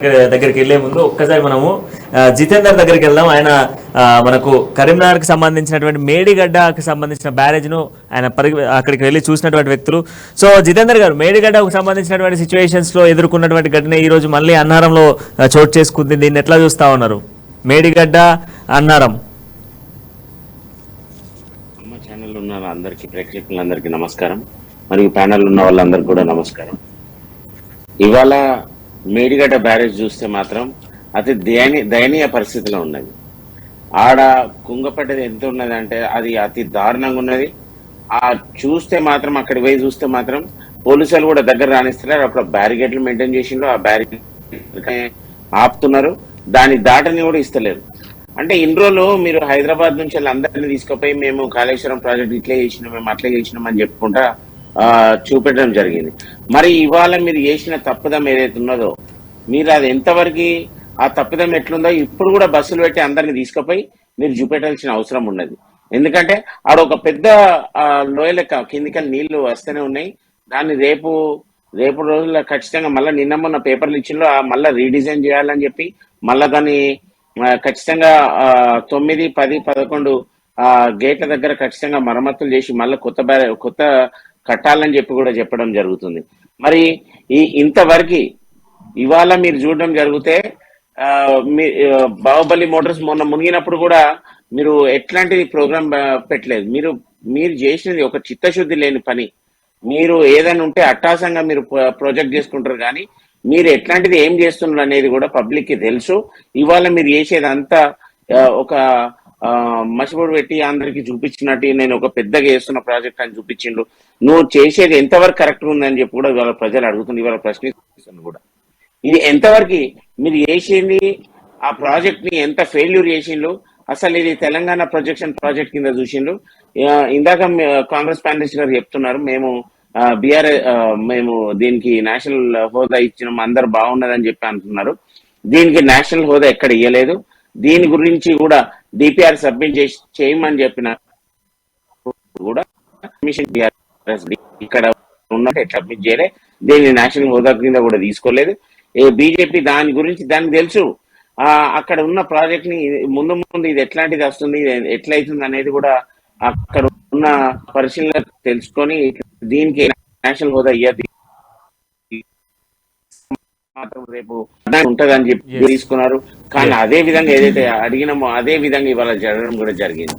దగ్గరికి వెళ్లే ముందు ఒక్కసారి మనము జితేందర్ దగ్గరికి వెళ్దాం. ఆయన మనకు కరీంనగర్కి సంబంధించినటువంటి మేడిగడ్డకి సంబంధించిన బ్యారేజ్ ను ఆయన అక్కడికి వెళ్ళి చూసినటువంటి వ్యక్తులు. సో జితేందర్ గారు, మేడిగడ్డకు సంబంధించినటువంటి సిచ్యువేషన్స్ లో ఎదుర్కొన్నటువంటి ఘటన ఈ రోజు మళ్ళీ అన్నారంలో చోటు చేసుకుంది. దీన్ని ఎట్లా చూస్తా ఉన్నారు? మేడిగడ్డ, అన్నారం. ఛానల్ ఉన్న అందరికి, ప్రేక్షకులందరికీ నమస్కారం. మరియు ప్యానల్ ఉన్న వాళ్ళందరికీ కూడా నమస్కారం. ఇవాళ మేడిగడ్డ బ్యారేజ్ చూస్తే మాత్రం అతి దయనీయ పరిస్థితిలో ఉన్నది. ఆడ కుంగపడ్డది ఎంత ఉన్నది అంటే అది అతి దారుణంగా ఉన్నది. ఆ చూస్తే మాత్రం అక్కడికి పోయి చూస్తే మాత్రం పోలీసులు కూడా దగ్గర రాణిస్తున్నారు. అక్కడ బ్యారిగేట్లు మెయింటైన్ చేసిండ్రు, ఆ బ్యారిగేట్ ఆపుతున్నారు, దాని దాటని కూడా ఇస్తలేరు. అంటే ఇన్ని రోజులు మీరు హైదరాబాద్ నుంచి అందరినీ తీసుకుపోయి మేము కాళేశ్వరం ప్రాజెక్ట్ ఇట్లే చేసినాం, మేము అట్లే చేసినాం అని చెప్పుకుంటా చూపెట్టడం జరిగింది. మరి ఇవాళ మీరు చేసిన తప్పుదం ఏదైతే ఉన్నదో, మీరు అది ఎంతవరకు ఆ తప్పుదం ఎట్లుందో ఇప్పుడు కూడా బస్సులు పెట్టి అందరిని తీసుకుపోయి మీరు చూపెట్టాల్సిన అవసరం ఉన్నది. ఎందుకంటే ఆడ ఒక పెద్ద లోయ లెక్క కిందికల్ నీళ్లు వస్తూనే ఉన్నాయి. దాన్ని రేపు రోజుల్లో ఖచ్చితంగా మళ్ళీ నిన్న మొన్న పేపర్లు ఇచ్చిండ్రు, మళ్ళీ రీడిజైన్ చేయాలని చెప్పి మళ్ళీ దాన్ని ఖచ్చితంగా 9, 10, 11 గేట్ల దగ్గర ఖచ్చితంగా మరమ్మతులు చేసి మళ్ళీ కొత్త కట్టాలని చెప్పి కూడా చెప్పడం జరుగుతుంది. మరి ఇంతవరకు ఇవాళ మీరు చూడడం జరిగితే బాహుబలి మోటార్స్ మొన్న మునిగినప్పుడు కూడా మీరు ఎట్లాంటి ప్రోగ్రామ్ పెట్టలేదు. మీరు చేసినది ఒక చిత్తశుద్ధి లేని పని. మీరు ఏదైనా ఉంటే అట్టాసంగా మీరు ప్రొజెక్ట్ చేసుకుంటారు, కానీ మీరు ఎట్లాంటిది ఏం చేస్తున్నారు అనేది కూడా పబ్లిక్ కి తెలుసు. ఇవాళ మీరు చేసేది అంతా ఒక మసిపొడి పెట్టి అందరికి చూపించినట్టు నేను ఒక పెద్దగా చేస్తున్న ప్రాజెక్ట్ అని చూపించిండు. నువ్వు చేసేది ఎంతవరకు కరెక్ట్ ఉందని చెప్పి కూడా ఇవాళ ప్రజలు అడుగుతుంది, ఇవాళ ప్రశ్నిస్తున్నారు కూడా. ఇది ఎంతవరకు మీరు చేసింది, ఆ ప్రాజెక్ట్ ని ఎంత ఫెయిల్యూర్ చేసిండ్రు, అసలు ఇది తెలంగాణ ప్రొజెక్షన్ ప్రాజెక్ట్ కింద చూసిండ్రు. ఇందాక కాంగ్రెస్ ప్యానలిస్ట్ గారు చెప్తున్నారు మేము దీనికి నేషనల్ హోదా ఇచ్చినాం, అందరు బాగున్నదని చెప్పి అంటున్నారు. దీనికి నేషనల్ హోదా ఎక్కడ ఇవ్వలేదు. దీని గురించి కూడా డిపిఆర్ సబ్మిట్ చేయమని చెప్పిన కూడా ఇక్కడ ఉన్నట్టు సబ్మిట్ చేయలే, దీన్ని నేషనల్ హోదా కింద కూడా తీసుకోలేదు. బీజేపీ దానికి తెలుసు. అక్కడ ఉన్న ప్రాజెక్ట్ ని ముందు ఇది ఎట్లాంటిది వస్తుంది, ఎట్లయితుంది అనేది కూడా అక్కడ ఉన్న పరిశీలన తెలుసుకొని దీనికి నేషనల్ హోదా ఇయ్యది మాత్రం రేపు ఉంటదని చెప్పి తీసుకున్నారు. కానీ అదే విధంగా ఏదైతే అడిగినామో అదే విధంగా ఇవాళ జరగడం కూడా జరిగింది.